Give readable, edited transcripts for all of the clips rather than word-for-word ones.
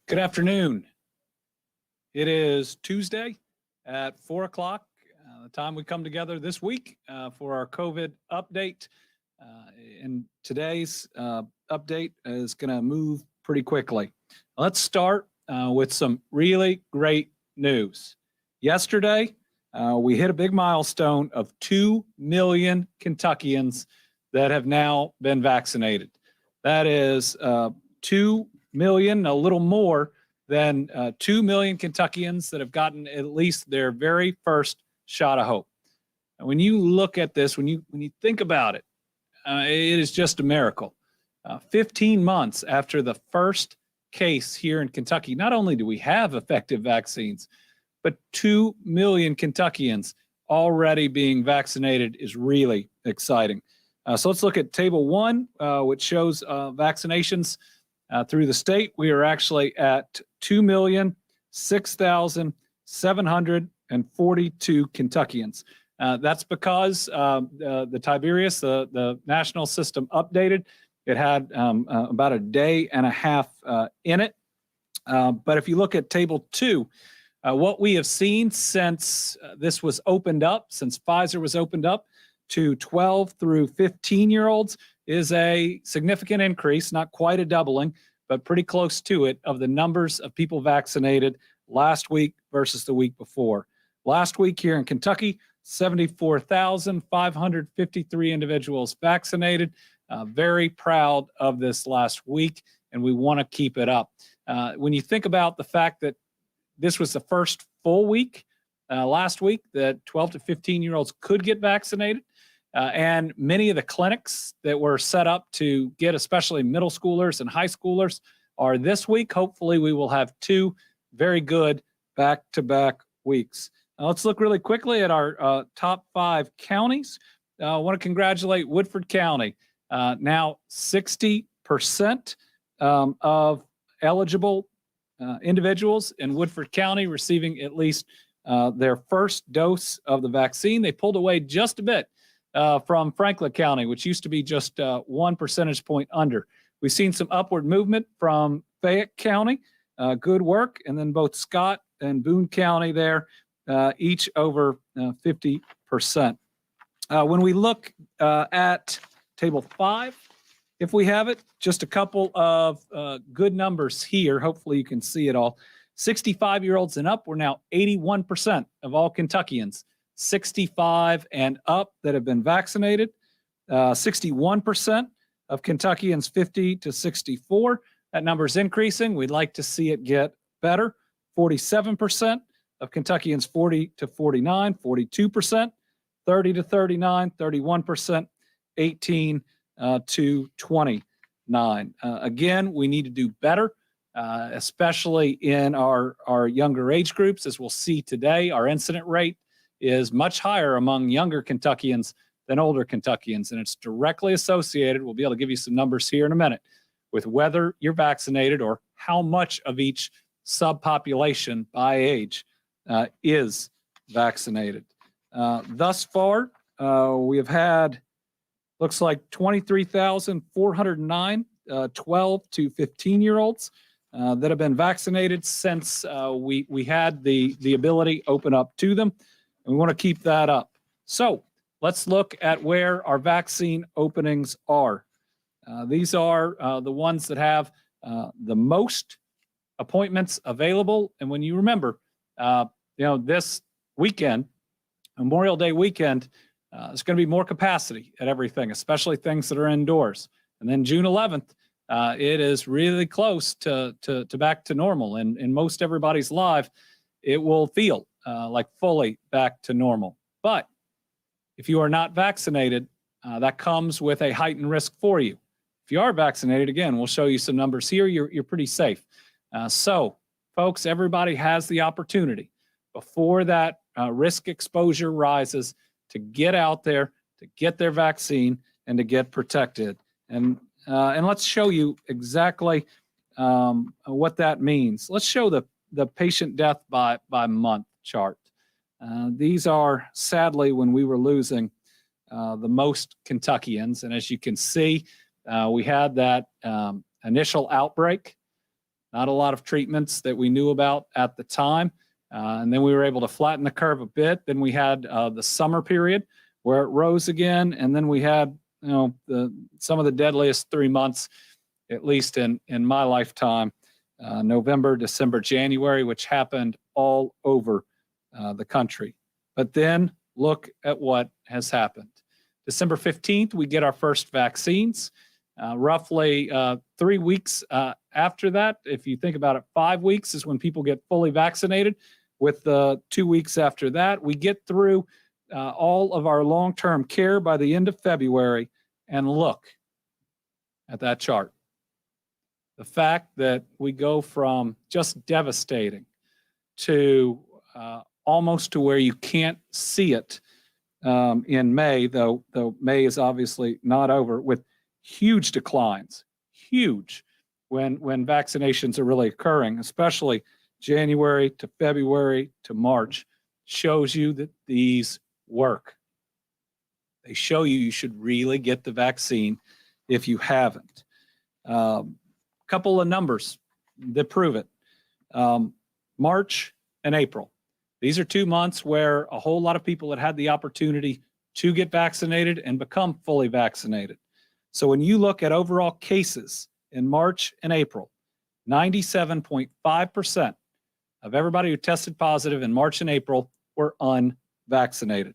Good afternoon. It is Tuesday at 4 o'clock, the time we come together this week for our COVID update. And today's update is going to move pretty quickly. Let's start with some really great news. Yesterday, we hit a big milestone of 2 million Kentuckians that have now been vaccinated. That is 2 million, a little more than 2 million Kentuckians that have gotten at least their very first shot of hope. And when you look at this, when you think about it, it is just a miracle. 15 months after the first case here in Kentucky, not only do we have effective vaccines, but 2 million Kentuckians already being vaccinated is really exciting. So let's look at Table 1, which shows vaccinations through the state. We are actually at 2,006,742 Kentuckians. That's because the Tiberius, the national system, updated. It had about a day and a half in it. But if you look at Table 2, what we have seen since this was opened up, since Pfizer was opened up to 12 through 15-year-olds, is a significant increase, not quite a doubling, but pretty close to it, of the numbers of people vaccinated last week versus the week before. Last week here in Kentucky, 74,553 individuals vaccinated. Very proud of this last week, and we want to keep it up. When you think about the fact that this was the first full week last week that 12 to 15-year-olds could get vaccinated, and many of the clinics that were set up to get especially middle schoolers and high schoolers are this week. Hopefully we will have 2 very good back-to-back weeks. Now let's look really quickly at our top 5 counties. I want to congratulate Woodford County. Now 60% of eligible individuals in Woodford County receiving at least their first dose of the vaccine. They pulled away just a bit from Franklin County, which used to be just 1 percentage point under. We've seen some upward movement from Fayette County. Good work. And then both Scott and Boone County there, each over 50%. When we look at Table 5, if we have it, just a couple of good numbers here. Hopefully you can see it all. 65-year-olds and up, we're now 81% of all Kentuckians 65 and up that have been vaccinated. 61% of Kentuckians 50 to 64. That number is increasing. We'd like to see it get better. 47% of Kentuckians 40 to 49, 42%, 30 to 39, 31%, 18 to 29. Again, we need to do better, especially in our younger age groups. As we'll see today, our incident rate is much higher among younger Kentuckians than older Kentuckians, and it's directly associated, we'll be able to give you some numbers here in a minute, with whether you're vaccinated or how much of each subpopulation by age is vaccinated. Thus far, we have had, looks like 23,409 12 to 15-year-olds that have been vaccinated since we had the ability open up to them. And we want to keep that up. So let's look at where our vaccine openings are. These are the ones that have the most appointments available. And when you remember, this weekend, Memorial Day weekend, there's going to be more capacity at everything, especially things that are indoors. And then June 11th, it is really close to back to normal. And in most everybody's life, it will feel like fully back to normal. But if you are not vaccinated, that comes with a heightened risk for you. If you are vaccinated, again, we'll show you some numbers here. You're pretty safe. So, folks, everybody has the opportunity before that risk exposure rises to get out there, to get their vaccine, and to get protected. And let's show you exactly what that means. Let's show the patient death by month chart. These are, sadly, when we were losing the most Kentuckians. And as you can see, we had that initial outbreak not a lot of treatments that we knew about at the time. And then we were able to flatten the curve a bit. Then we had the summer period where it rose again. And then we had, some of the deadliest 3 months, at least in my lifetime, November, December, January, which happened all over the country. But then look at what has happened. December 15th, we get our first vaccines. Roughly 3 weeks after that, if you think about it, 5 weeks is when people get fully vaccinated. With 2 weeks after that, we get through all of our long-term care by the end of February. And look at that chart. The fact that we go from just devastating to almost to where you can't see it in May, though May is obviously not over, with huge declines, huge, when vaccinations are really occurring, especially January to February to March, shows you that these work. They show you should really get the vaccine if you haven't. Couple of numbers that prove it. March and April. These are 2 months where a whole lot of people had the opportunity to get vaccinated and become fully vaccinated. So when you look at overall cases in March and April, 97.5% of everybody who tested positive in March and April were unvaccinated.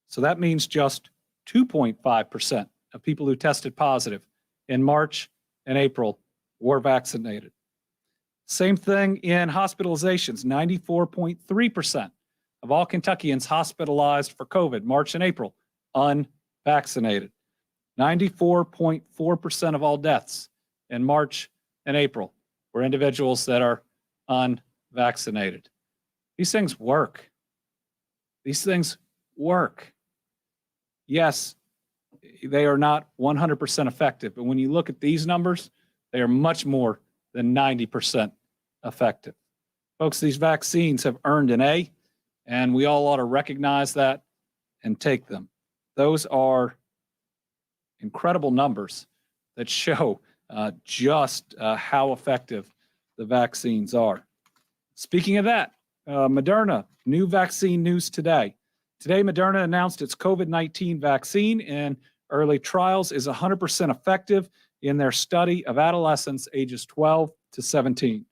So that means just 2.5% of people who tested positive in March and April were vaccinated. Same thing in hospitalizations. 94.3% of all Kentuckians hospitalized for COVID, March and April, unvaccinated. 94.4% of all deaths in March and April were individuals that are unvaccinated. These things work. These things work. Yes, they are not 100% effective, but when you look at these numbers, they are much more than 90% effective. Folks, these vaccines have earned an A, and we all ought to recognize that and take them. Those are incredible numbers that show just how effective the vaccines are. Speaking of that, Moderna, new vaccine news today. Today, Moderna announced its COVID-19 vaccine in early trials is 100% effective in their study of adolescents ages 12 to 17.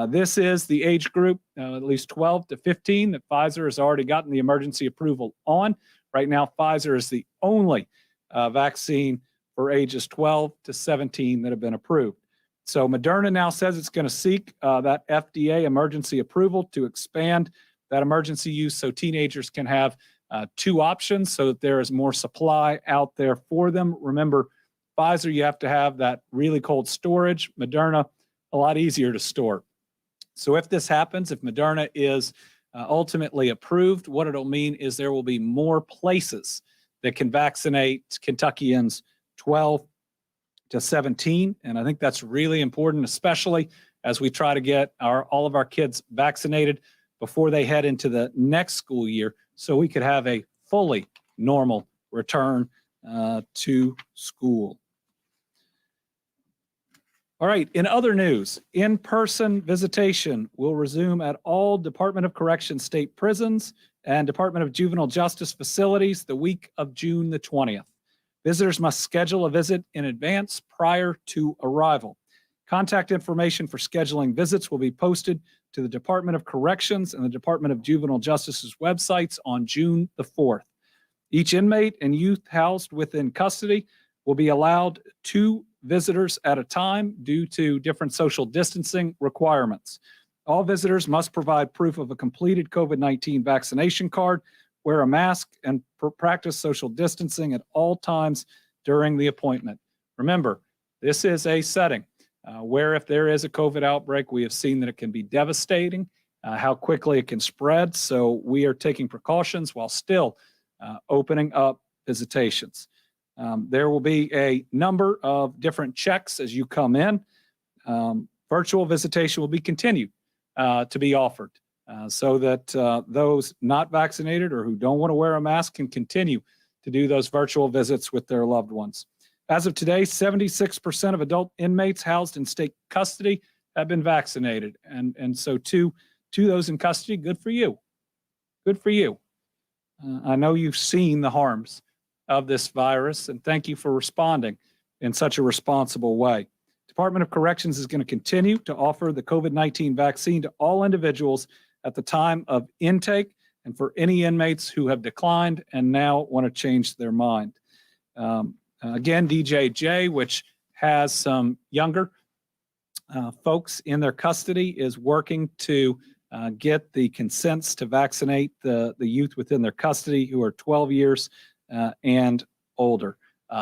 This is the age group, at least 12 to 15, that Pfizer has already gotten the emergency approval on. Right now, Pfizer is the only vaccine for ages 12 to 17 that have been approved. So Moderna now says it's going to seek that FDA emergency approval to expand that emergency use so teenagers can have 2 options so that there is more supply out there for them. Remember, Pfizer, you have to have that really cold storage. Moderna, a lot easier to store. So if this happens, if Moderna is ultimately approved, what it'll mean is there will be more places that can vaccinate Kentuckians 12 to 17. And I think that's really important, especially as we try to get all of our kids vaccinated before they head into the next school year, so we could have a fully normal return to school. All right, in other news, in-person visitation will resume at all Department of Corrections state prisons and Department of Juvenile Justice facilities the week of June the 20th. Visitors must schedule a visit in advance prior to arrival. Contact information for scheduling visits will be posted to the Department of Corrections and the Department of Juvenile Justice's websites on June the 4th. Each inmate and youth housed within custody will be allowed 2 visitors at a time due to different social distancing requirements. All visitors must provide proof of a completed COVID-19 vaccination card, wear a mask, and practice social distancing at all times during the appointment. Remember, this is a setting where if there is a COVID outbreak, we have seen that it can be devastating, how quickly it can spread. So we are taking precautions while still opening up visitations. There will be a number of different checks as you come in. Virtual visitation will be continued to be offered so that those not vaccinated or who don't want to wear a mask can continue to do those virtual visits with their loved ones. As of today, 76% of adult inmates housed in state custody have been vaccinated. And so to those in custody, good for you. Good for you. I know you've seen the harms of this virus, and thank you for responding in such a responsible way. Department of Corrections is going to continue to offer the COVID-19 vaccine to all individuals at the time of intake and for any inmates who have declined and now want to change their mind. Again, DJJ, which has some younger folks in their custody, is working to get the consents to vaccinate the youth within their custody who are 12 years and older.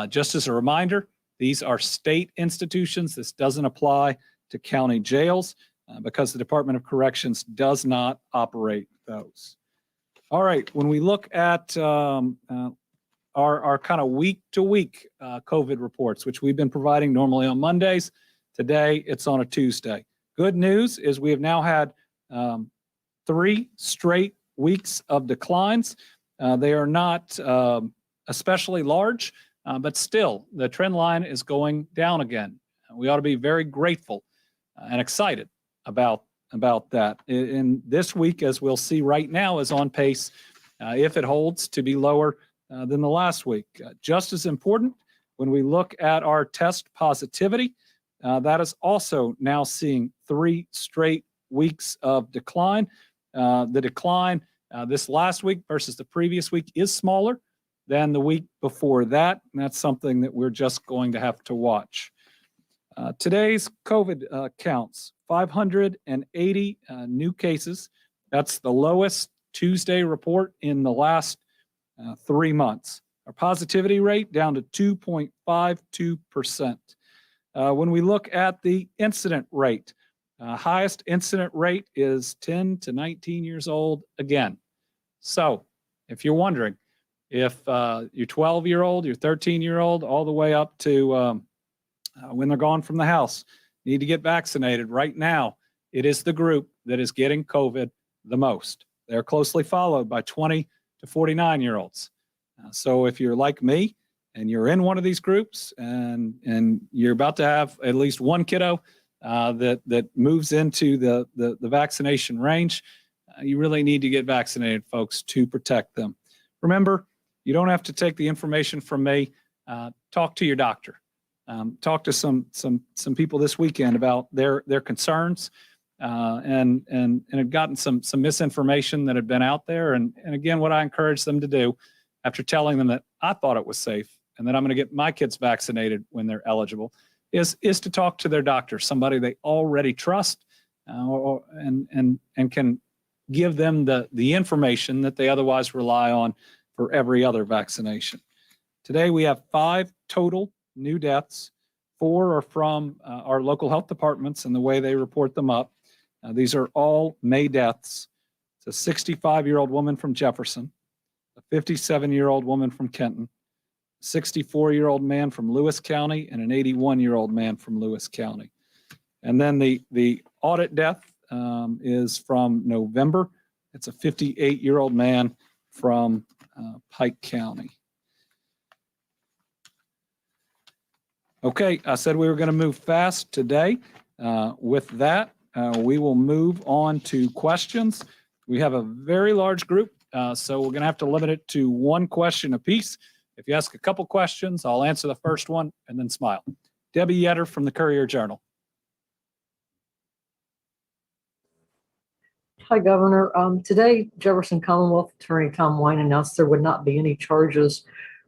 Just as a reminder, these are state institutions. This doesn't apply to county jails because the Department of Corrections does not operate those. All right, when we look at our kind of week-to-week COVID reports, which we've been providing normally on Mondays, today it's on a Tuesday. Good news is we have now had 3 straight weeks of declines. They are not especially large, but still the trend line is going down again. We ought to be very grateful and excited about that. In this week, as we'll see right now, is on pace, if it holds, to be lower than the last week. Just as important, when we look at our test positivity, that is also now seeing 3 straight weeks of decline. The decline this last week versus the previous week is smaller than the week before that, and that's something that we're just going to have to watch. Today's COVID counts, 580 new cases. That's the lowest Tuesday report in the last 3 months. Our positivity rate down to 2.52%. When we look at the incident rate, highest incident rate is 10 to 19 years old again. So if you're wondering, if you're 12-year-old, you're 13-year-old, all the way up to when they're gone from the house, need to get vaccinated. Right now, it is the group that is getting COVID the most. They're closely followed by 20 to 49-year-olds. So if you're like me and you're in one of these groups and you're about to have at least one kiddo that moves into the vaccination range, you really need to get vaccinated, folks, to protect them. Remember, you don't have to take the information from me. Talk to your doctor. Talk to some people this weekend about their concerns and had gotten some misinformation that had been out there. And again, what I encourage them to do after telling them that I thought it was safe and that I'm going to get my kids vaccinated when they're eligible is to talk to their doctor, somebody they already trust and can give them the information that they otherwise rely on for every other vaccination. Today, we have 5 total new deaths. 4 are from our local health departments and the way they report them up. These are all May deaths. It's a 65-year-old woman from Jefferson, a 57-year-old woman from Kenton, a 64-year-old man from Lewis County, and an 81-year-old man from Lewis County. And then the audit death is from November. It's a 58-year-old man from Pike County. Okay, I said we were going to move fast today. With that, we will move on to questions. We have a very large group, so we're going to have to limit it to 1 question apiece. If you ask a couple questions, I'll answer the first one and then smile. Debbie Yetter from the Courier-Journal. Hi, Governor. Today, Jefferson Commonwealth Attorney Tom Wine announced there would not be any charges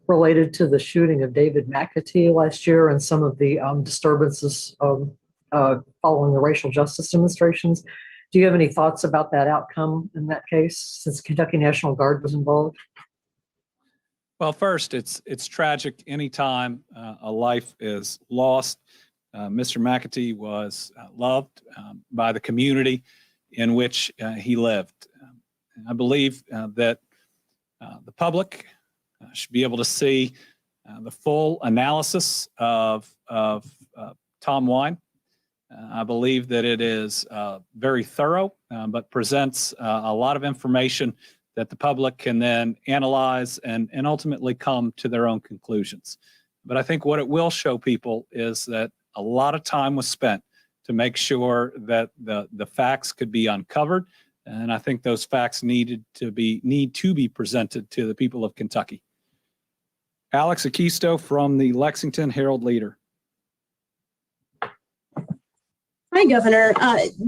related to the shooting of David McAtee last year and some of the disturbances following the racial justice demonstrations. Do you have any thoughts about that outcome in that case, since Kentucky National Guard was involved? Well, first, it's tragic anytime a life is lost. Mr. McAtee was loved by the community in which he lived. I believe that the public should be able to see the full analysis of Tom Wine. I believe that it is very thorough, but presents a lot of information that the public can then analyze and ultimately come to their own conclusions. But I think what it will show people is that a lot of time was spent to make sure that the facts could be uncovered. And I think those facts need to be presented to the people of Kentucky. Alex Akisto from the Lexington Herald Leader. Hi, Governor.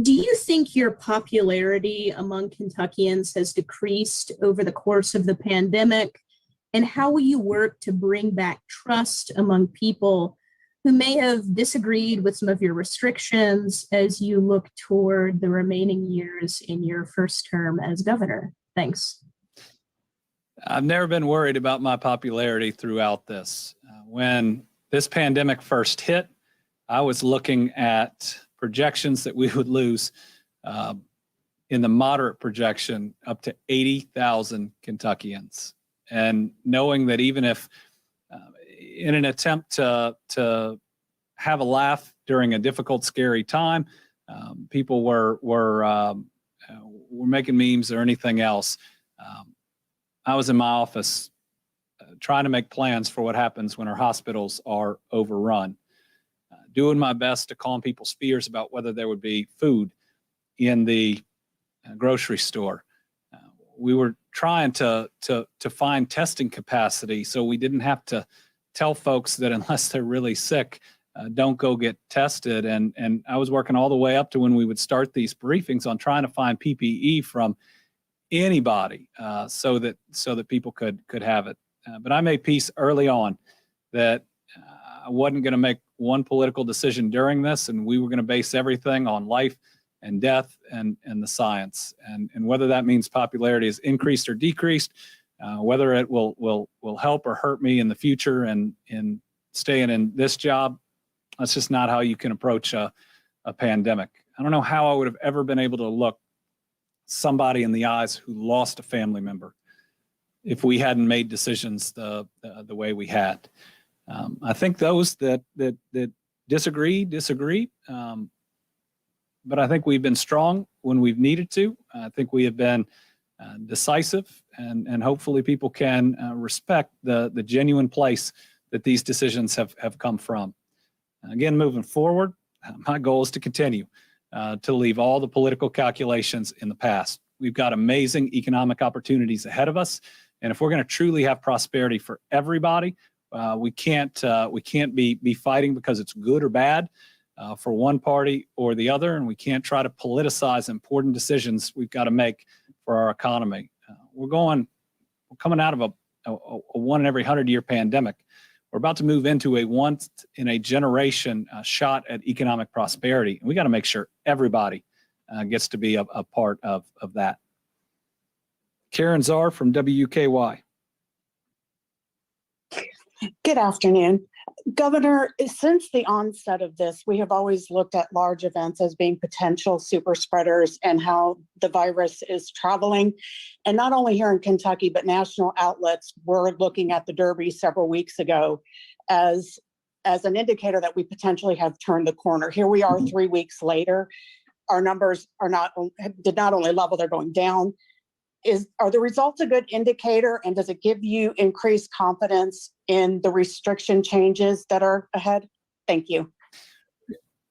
Do you think your popularity among Kentuckians has decreased over the course of the pandemic? And how will you work to bring back trust among people who may have disagreed with some of your restrictions as you look toward the remaining years in your first term as governor? Thanks. I've never been worried about my popularity throughout this. When this pandemic first hit, I was looking at projections that we would lose in the moderate projection up to 80,000 Kentuckians. And knowing that even if in an attempt to have a laugh during a difficult, scary time, people were making memes or anything else, I was in my office trying to make plans for what happens when our hospitals are overrun. Doing my best to calm people's fears about whether there would be food in the grocery store. We were trying to find testing capacity so we didn't have to tell folks that unless they're really sick, don't go get tested. And I was working all the way up to when we would start these briefings on trying to find PPE from anybody so that people could have it. But I made peace early on that I wasn't going to make one political decision during this, and we were going to base everything on life and death and the science. And whether that means popularity has increased or decreased, whether it will help or hurt me in the future and in staying in this job, that's just not how you can approach a pandemic. I don't know how I would have ever been able to look somebody in the eyes who lost a family member if we hadn't made decisions the way we had. I think those that disagree. But I think we've been strong when we've needed to. I think we have been decisive, and hopefully people can respect the genuine place that these decisions have come from. Again, moving forward, my goal is to continue to leave all the political calculations in the past. We've got amazing economic opportunities ahead of us, and if we're going to truly have prosperity for everybody, we can't be fighting because it's good or bad for one party or the other, and we can't try to politicize important decisions we've got to make for our economy. We're coming out of a 1 in every 100-year pandemic. We're about to move into a once in a generation shot at economic prosperity, and we got to make sure everybody gets to be a part of that. Karen Czar from WKY. Good afternoon. Governor, since the onset of this, we have always looked at large events as being potential super spreaders and how the virus is traveling. And not only here in Kentucky, but national outlets were looking at the Derby several weeks ago as an indicator that we potentially have turned the corner. Here we are 3 weeks later. Our numbers did not only level, they're going down. Are the results a good indicator, and does it give you increased confidence in the restriction changes that are ahead? Thank you.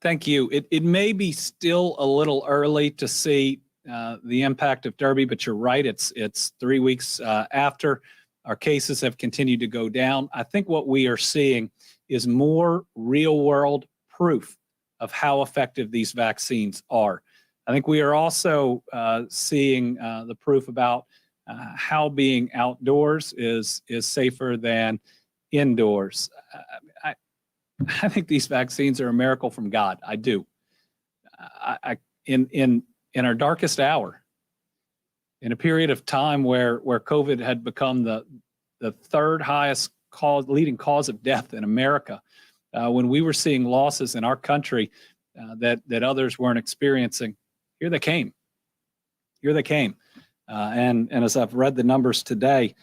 Thank you. It may be still a little early to see the impact of Derby, but you're right. It's 3 weeks after. Our cases have continued to go down. I think what we are seeing is more real-world proof of how effective these vaccines are. I think we are also seeing the proof about how being outdoors is safer than indoors. I think these vaccines are a miracle from God. I do. In our darkest hour, in a period of time where COVID had become the third highest leading cause of death in America, when we were seeing losses in our country that others weren't experiencing, here they came. And as I've read the numbers today,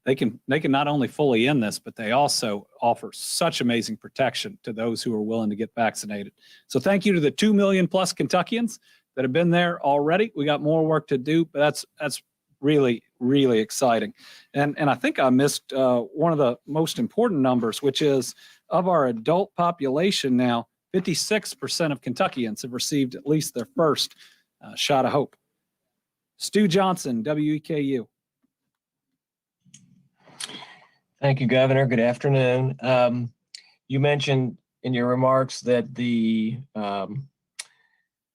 they can not only fully end this, but they also offer such amazing protection to those who are willing to get vaccinated. So thank you to the 2 million plus Kentuckians that have been there already. We got more work to do, but that's really, really exciting. And I think I missed one of the most important numbers, which is of our adult population now, 56% of Kentuckians have received at least their first shot of hope. Stu Johnson, WEKU. Thank you, Governor. Good afternoon. You mentioned in your remarks that I'm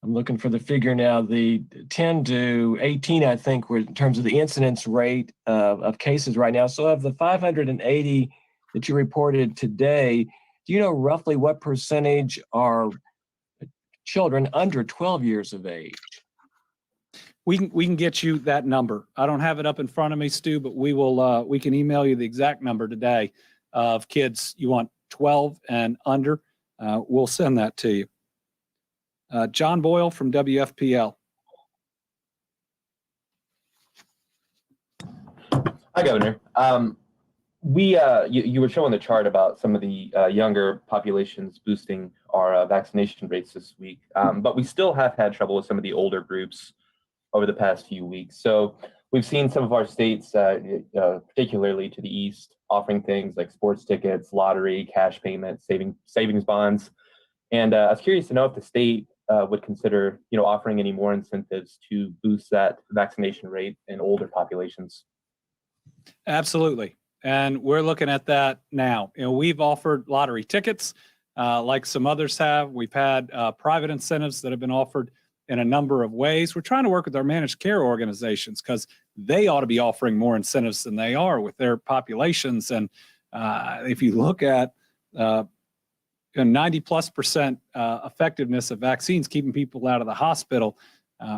looking for the figure now, the 10 to 18, I think, were in terms of the incidence rate of cases right now. So of the 580 that you reported today, do you know roughly what percentage are children under 12 years of age? We can get you that number. I don't have it up in front of me, Stu, but we can email you the exact number today of kids you want 12 and under. We'll send that to you. John Boyle from WFPL. Hi, Governor. You were showing the chart about some of the younger populations boosting our vaccination rates this week, but we still have had trouble with some of the older groups over the past few weeks. So we've seen some of our states, particularly to the east, offering things like sports tickets, lottery, cash payments, savings bonds. And I was curious to know if the state would consider, offering any more incentives to boost that vaccination rate in older populations. Absolutely. And we're looking at that now. We've offered lottery tickets like some others have. We've had private incentives that have been offered in a number of ways. We're trying to work with our managed care organizations because they ought to be offering more incentives than they are with their populations. And if you look at 90+% effectiveness of vaccines, keeping people out of the hospital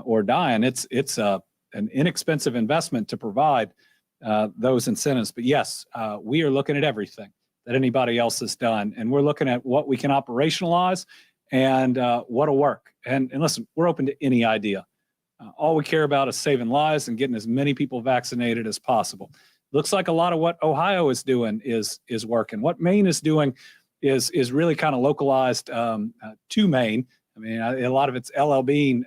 or dying, it's an inexpensive investment to provide those incentives. But yes, we are looking at everything that anybody else has done, and we're looking at what we can operationalize and what'll work. And listen, we're open to any idea. All we care about is saving lives and getting as many people vaccinated as possible. Looks like a lot of what Ohio is doing is working. What Maine is doing is really kind of localized to Maine. I mean, a lot of it's LL Bean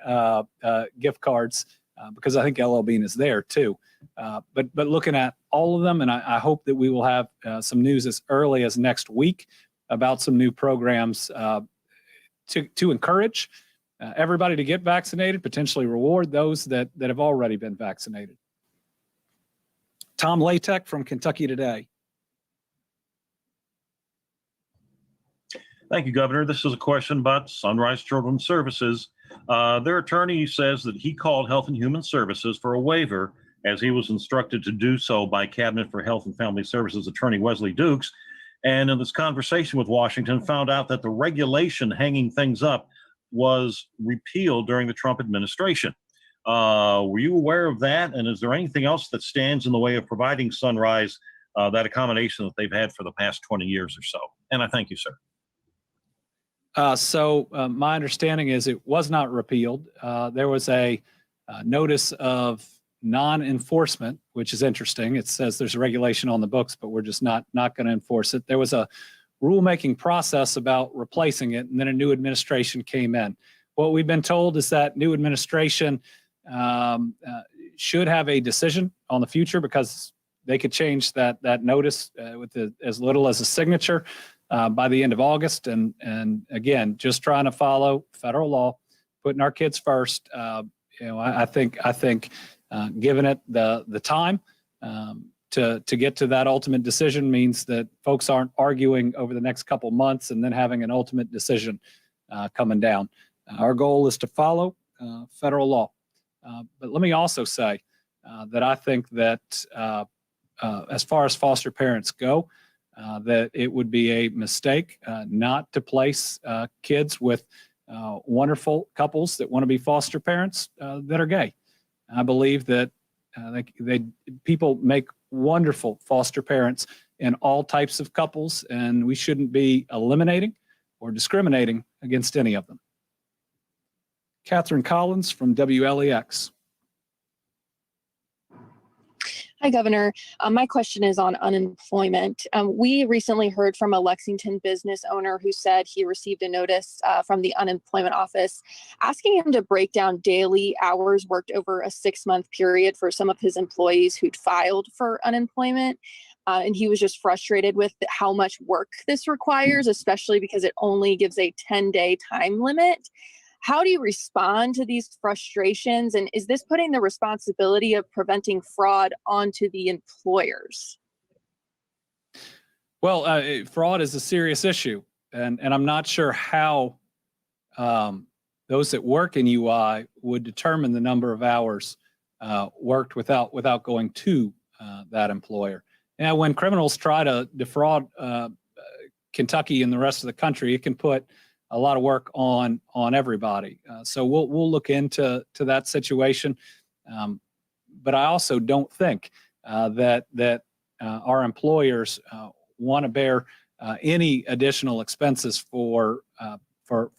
gift cards because I think LL Bean is there too. But looking at all of them, and I hope that we will have some news as early as next week about some new programs to encourage everybody to get vaccinated, potentially reward those that have already been vaccinated. Tom Latek from Kentucky Today. Thank you, Governor. This is a question about Sunrise Children's Services. Their attorney says that he called Health and Human Services for a waiver as he was instructed to do so by Cabinet for Health and Family Services Attorney Wesley Dukes. And in this conversation with Washington, found out that the regulation hanging things up was repealed during the Trump administration. Were you aware of that? And is there anything else that stands in the way of providing Sunrise that accommodation that they've had for the past 20 years or so? And I thank you, sir. So my understanding is it was not repealed. There was a notice of non-enforcement, which is interesting. It says there's a regulation on the books, but we're just not going to enforce it. There was a rulemaking process about replacing it, and then a new administration came in. What we've been told is that new administration should have a decision on the future because they could change that notice with as little as a signature by the end of August. And again, just trying to follow federal law, putting our kids first. I think giving it the time to get to that ultimate decision means that folks aren't arguing over the next couple months and then having an ultimate decision coming down. Our goal is to follow federal law. But let me also say that I think that as far as foster parents go, that it would be a mistake not to place kids with wonderful couples that want to be foster parents that are gay. I believe that people make wonderful foster parents in all types of couples, and we shouldn't be eliminating or discriminating against any of them. Catherine Collins from WLEX. Hi, Governor. My question is on unemployment. We recently heard from a Lexington business owner who said he received a notice from the unemployment office asking him to break down daily hours worked over a 6-month period for some of his employees who'd filed for unemployment. and he was just frustrated with how much work this requires, especially because it only gives a 10-day time limit. How do you respond to these frustrations? And is this putting the responsibility of preventing fraud onto the employers? Well, fraud is a serious issue, and I'm not sure how those that work in UI would determine the number of hours worked without going to that employer. Now, when criminals try to defraud Kentucky and the rest of the country, it can put a lot of work on everybody. So we'll look into that situation. But I also don't think that our employers want to bear any additional expenses for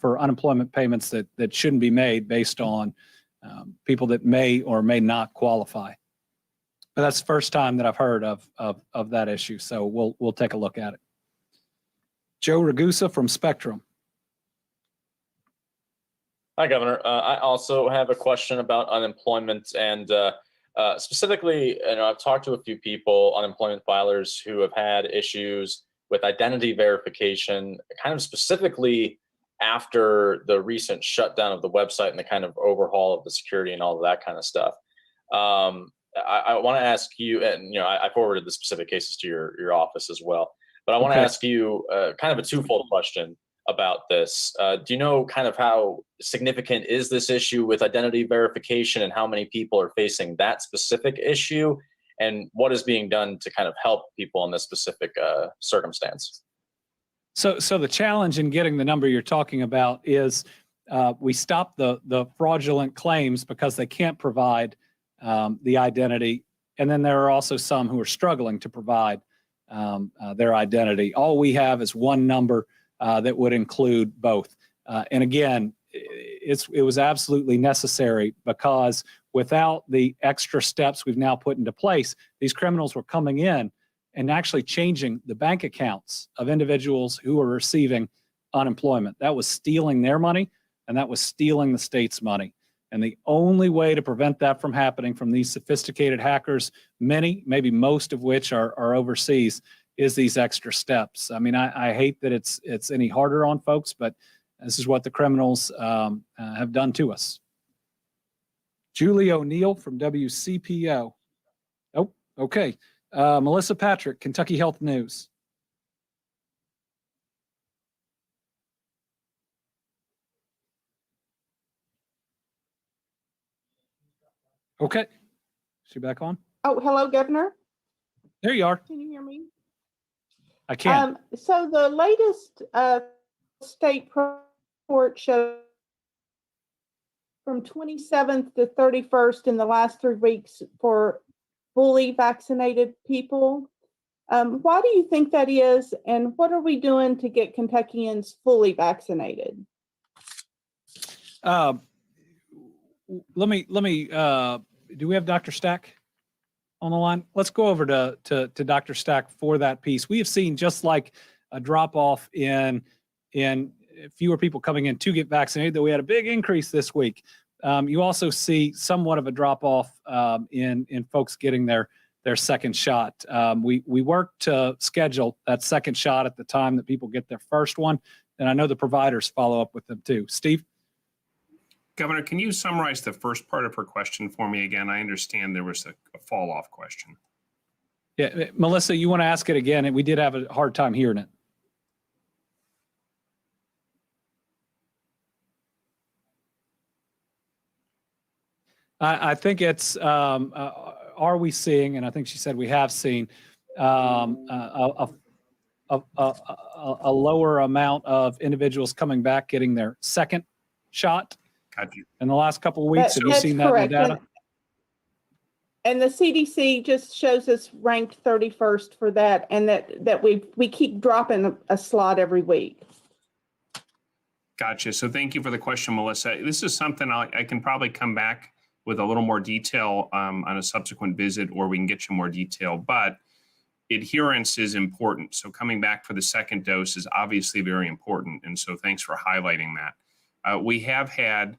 unemployment payments that shouldn't be made based on people that may or may not qualify. But that's the first time that I've heard of that issue. So we'll take a look at it. Joe Ragusa from Spectrum. Hi, Governor. I also have a question about unemployment, and specifically, I've talked to a few people, unemployment filers, who have had issues with identity verification, kind of specifically after the recent shutdown of the website and the kind of overhaul of the security and all of that kind of stuff. I want to ask you, and I forwarded the specific cases to your office as well, but I want to ask you kind of a twofold question about this. Do you know kind of how significant is this issue with identity verification, and how many people are facing that specific issue, and what is being done to kind of help people in this specific circumstance? So the challenge in getting the number you're talking about is we stop the fraudulent claims because they can't provide the identity, and then there are also some who are struggling to provide their identity. All we have is one number that would include both. And again, it was absolutely necessary, because without the extra steps we've now put into place, these criminals were coming in and actually changing the bank accounts of individuals who were receiving unemployment. That was stealing their money, and that was stealing the state's money. And the only way to prevent that from happening from these sophisticated hackers, many, maybe most of which are overseas, is these extra steps. I mean, I hate that it's any harder on folks, but this is what the criminals have done to us. Julie O'Neill from WCPO. Oh, okay. Melissa Patrick, Kentucky Health News. Okay. Is she back on? Oh, hello, Governor. There you are. Can you hear me? I can. So the latest state report shows from 27th to 31st in the last 3 weeks for fully vaccinated people. Why do you think that is, and what are we doing to get Kentuckians fully vaccinated? Let me. Do we have Dr. Stack on the line? Let's go over to Dr. Stack for that piece. We have seen, just like a drop off in fewer people coming in to get vaccinated, that we had a big increase this week. You also see somewhat of a drop off in folks getting their second shot. We work to schedule that second shot at the time that people get their first one, and I know the providers follow up with them too. Steve? Governor, can you summarize the first part of her question for me again? I understand there was a fall off question. Yeah, Melissa, you want to ask it again? And we did have a hard time hearing it. I think it's, are we seeing, and I think she said we have seen, a lower amount of individuals coming back getting their second shot in the last couple of weeks. Have you seen that in the data? And the CDC just shows us ranked 31st for that, and that we keep dropping a slot every week. Gotcha. So thank you for the question, Melissa. This is something I can probably come back with a little more detail on a subsequent visit, or we can get you more detail, but adherence is important. So coming back for the second dose is obviously very important. And so thanks for highlighting that. We have had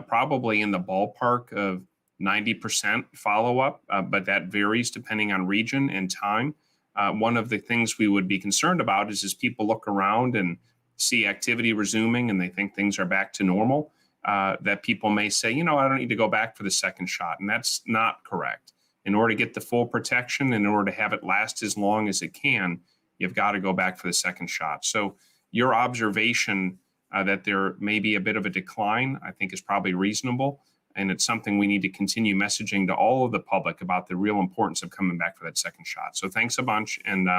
probably in the ballpark of 90% follow-up, but that varies depending on region and time. One of the things we would be concerned about is as people look around and see activity resuming and they think things are back to normal, that people may say, I don't need to go back for the second shot. And that's not correct. In order to get the full protection, in order to have it last as long as it can, you've got to go back for the second shot. So your observation that there may be a bit of a decline, I think is probably reasonable. And it's something we need to continue messaging to all of the public about the real importance of coming back for that second shot. So thanks a bunch. And,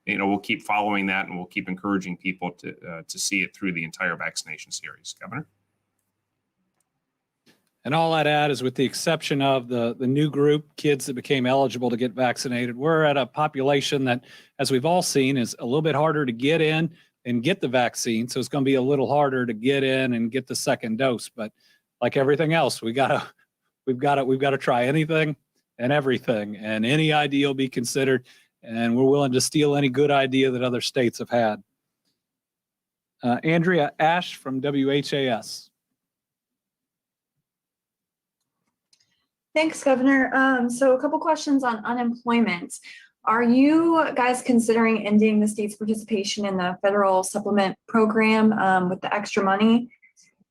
we'll keep following that and we'll keep encouraging people to see it through the entire vaccination series. Governor? And all I'd add is with the exception of the new group, kids that became eligible to get vaccinated, we're at a population that, as we've all seen, is a little bit harder to get in and get the vaccine. So it's going to be a little harder to get in and get the second dose. But like everything else, we've got to try anything and everything, and any idea will be considered. And we're willing to steal any good idea that other states have had. Andrea Ash from WHAS. Thanks, Governor. So a couple questions on unemployment. Are you guys considering ending the state's participation in the federal supplement program with the extra money?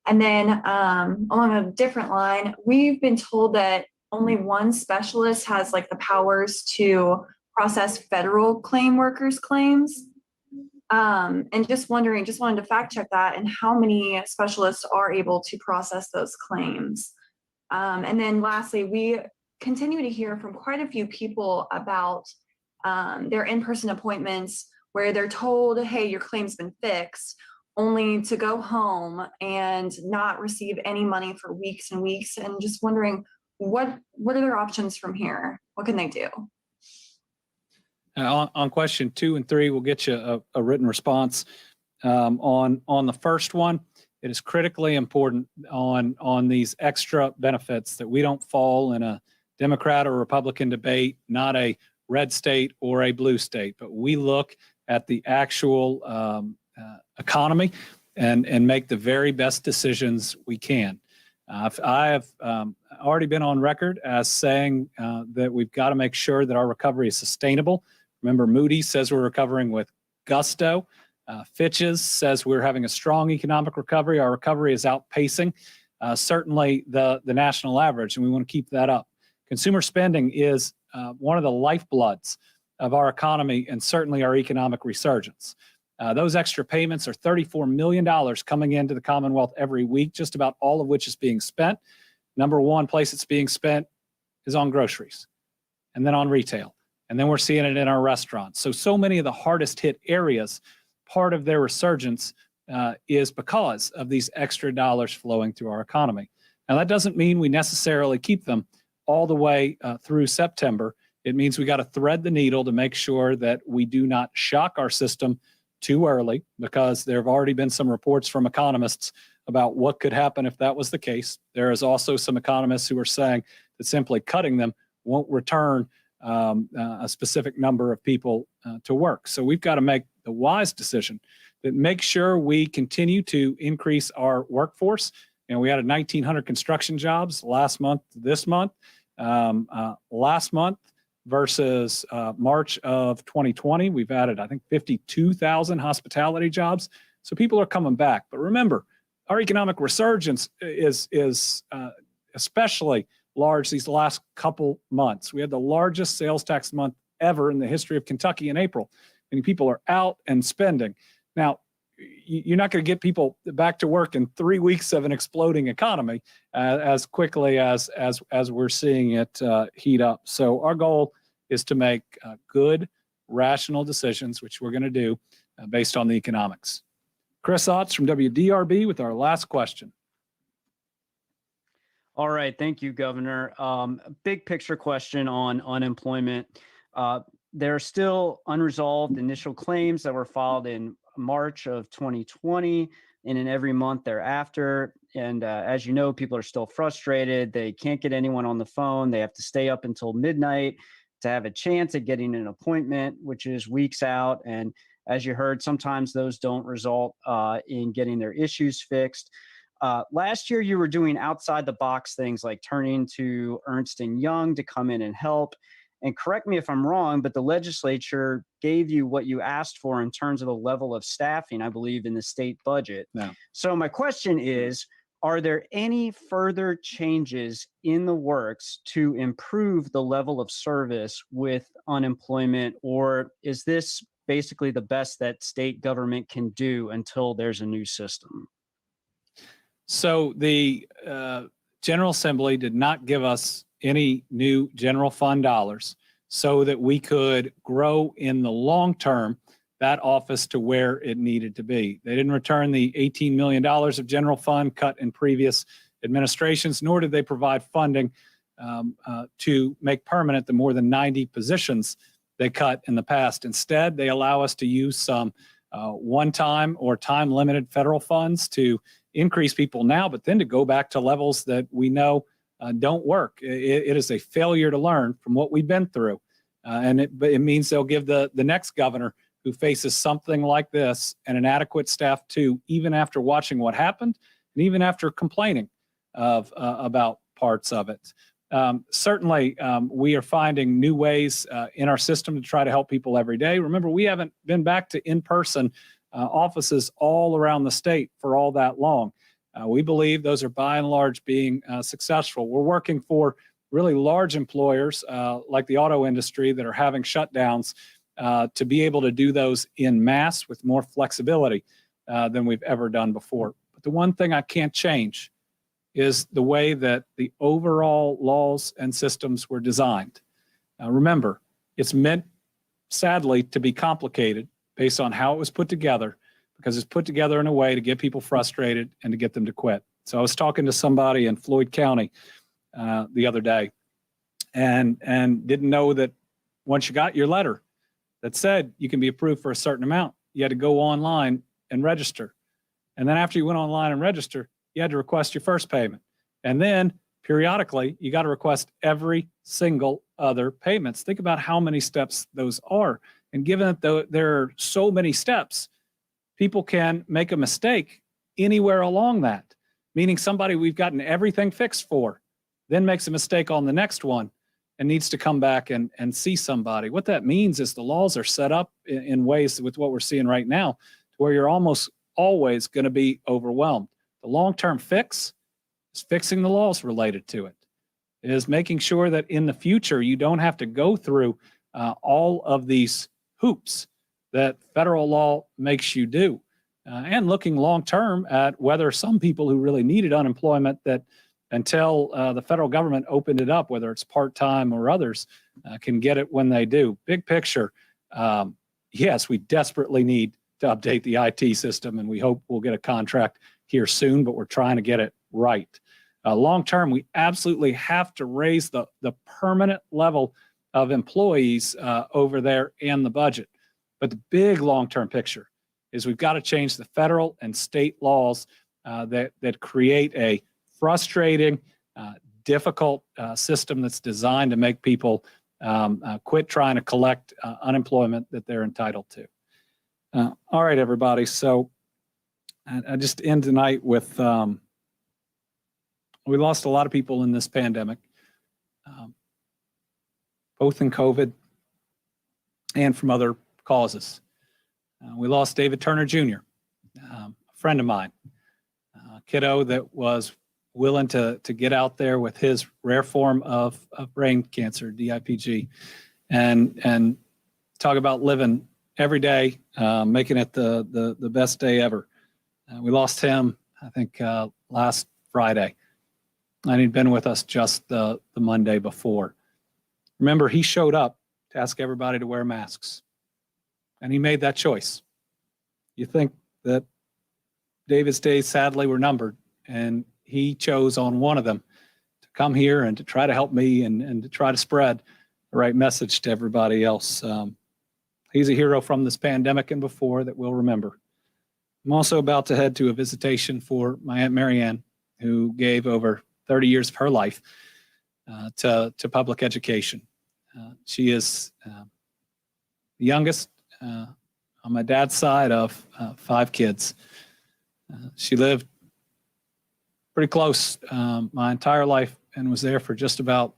And then along a different line, we've been told that only one specialist has the powers to process federal claim workers' claims. And just wanted to fact check that and how many specialists are able to process those claims. And then lastly, we continue to hear from quite a few people about their in-person appointments where they're told, hey, your claim's been fixed, only to go home and not receive any money for weeks and weeks. And just wondering, what are their options from here? What can they do? On question 2 and 3, we'll get you a written response. On the first one, it is critically important on these extra benefits that we don't fall in a Democrat or Republican debate, not a red state or a blue state, but we look at the actual economy and make the very best decisions we can. I have already been on record as saying that we've got to make sure that our recovery is sustainable. Remember, Moody's says we're recovering with gusto. Fitch's says we're having a strong economic recovery. Our recovery is outpacing certainly the national average, and we want to keep that up. Consumer spending is one of the lifebloods of our economy and certainly our economic resurgence. Those extra payments are $34 million coming into the Commonwealth every week, just about all of which is being spent. Number one place it's being spent is on groceries, and then on retail, and then we're seeing it in our restaurants. So many of the hardest hit areas, part of their resurgence is because of these extra dollars flowing through our economy. Now, that doesn't mean we necessarily keep them all the way through September. It means we got to thread the needle to make sure that we do not shock our system too early, because there have already been some reports from economists about what could happen if that was the case. There is also some economists who are saying that simply cutting them won't return a specific number of people to work. So we've got to make the wise decision that makes sure we continue to increase our workforce. We added 1,900 construction jobs last month, this month, last month versus March of 2020. We've added, I think, 52,000 hospitality jobs. So people are coming back. But remember, our economic resurgence is especially large these last couple months. We had the largest sales tax month ever in the history of Kentucky in April. Many people are out and spending. Now, you're not going to get people back to work in 3 weeks of an exploding economy as quickly as we're seeing it heat up. So our goal is to make good, rational decisions, which we're going to do based on the economics. Chris Otts from WDRB with our last question. All right. Thank you, Governor. Big picture question on unemployment. There are still unresolved initial claims that were filed in March of 2020 and in every month thereafter. And as you know, people are still frustrated. They can't get anyone on the phone. They have to stay up until midnight to have a chance at getting an appointment, which is weeks out. And as you heard, sometimes those don't result in getting their issues fixed. Last year, you were doing outside the box things like turning to Ernst & Young to come in and help. And correct me if I'm wrong, but the legislature gave you what you asked for in terms of the level of staffing, I believe, in the state budget. No. So my question is, are there any further changes in the works to improve the level of service with unemployment, or is this basically the best that state government can do until there's a new system? So the General Assembly did not give us any new general fund dollars so that we could grow in the long term that office to where it needed to be. They didn't return the $18 million of general fund cut in previous administrations, nor did they provide funding to make permanent the more than 90 positions they cut in the past. Instead, they allow us to use some one-time or time-limited federal funds to increase people now, but then to go back to levels that we know don't work. It is a failure to learn from what we've been through. And it means they'll give the next governor who faces something like this an inadequate staff too, even after watching what happened and even after complaining about parts of it. Certainly, we are finding new ways in our system to try to help people every day. Remember, we haven't been back to in-person offices all around the state for all that long. We believe those are by and large being successful. We're working for really large employers like the auto industry that are having shutdowns to be able to do those in mass with more flexibility than we've ever done before. But the one thing I can't change is the way that the overall laws and systems were designed. Remember, it's meant, sadly, to be complicated based on how it was put together, because it's put together in a way to get people frustrated and to get them to quit. So I was talking to somebody in Floyd County the other day and didn't know that once you got your letter that said you can be approved for a certain amount, you had to go online and register. And then after you went online and register, you had to request your first payment. And then periodically, you got to request every single other payments. Think about how many steps those are. And given that there are so many steps, people can make a mistake anywhere along that, meaning somebody we've gotten everything fixed for, then makes a mistake on the next one and needs to come back and see somebody. What that means is the laws are set up in ways with what we're seeing right now, to where you're almost always going to be overwhelmed. The long-term fix is fixing the laws related to it. It is making sure that in the future, you don't have to go through all of these hoops that federal law makes you do. And looking long-term at whether some people who really needed unemployment that until the federal government opened it up, whether it's part-time or others, can get it when they do. Big picture, yes, we desperately need to update the IT system, and we hope we'll get a contract here soon, but we're trying to get it right. Long-term, we absolutely have to raise the permanent level of employees over there and the budget. But the big long-term picture is we've got to change the federal and state laws that create a frustrating, difficult system that's designed to make people quit trying to collect unemployment that they're entitled to. All right, everybody. So I just end tonight with, we lost a lot of people in this pandemic, both in COVID and from other causes. We lost David Turner Jr., a friend of mine, a kiddo that was willing to get out there with his rare form of brain cancer, DIPG, and talk about living every day, making it the best day ever. We lost him, I think, last Friday, and he'd been with us just the Monday before. Remember, he showed up to ask everybody to wear masks, and he made that choice. You think that David's days, sadly, were numbered, and he chose on one of them to come here and to try to help me and to try to spread the right message to everybody else. He's a hero from this pandemic and before that we'll remember. I'm also about to head to a visitation for my Aunt Marianne, who gave over 30 years of her life to public education. She is the youngest on my dad's side of 5 kids. She lived pretty close my entire life and was there for just about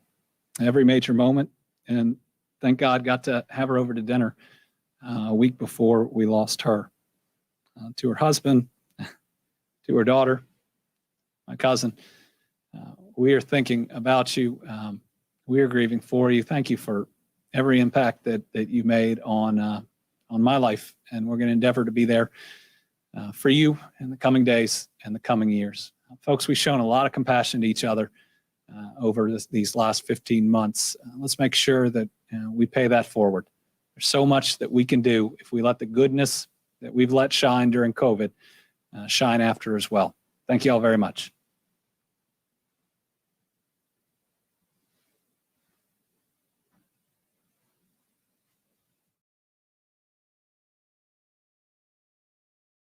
every major moment. And thank God, got to have her over to dinner a week before we lost her. To her husband, to her daughter, my cousin, we are thinking about you. We are grieving for you. Thank you for every impact that you made on my life, and we're going to endeavor to be there for you in the coming days and the coming years. Folks, we've shown a lot of compassion to each other over these last 15 months. Let's make sure that we pay that forward. There's so much that we can do if we let the goodness that we've let shine during COVID shine after as well. Thank you all very much.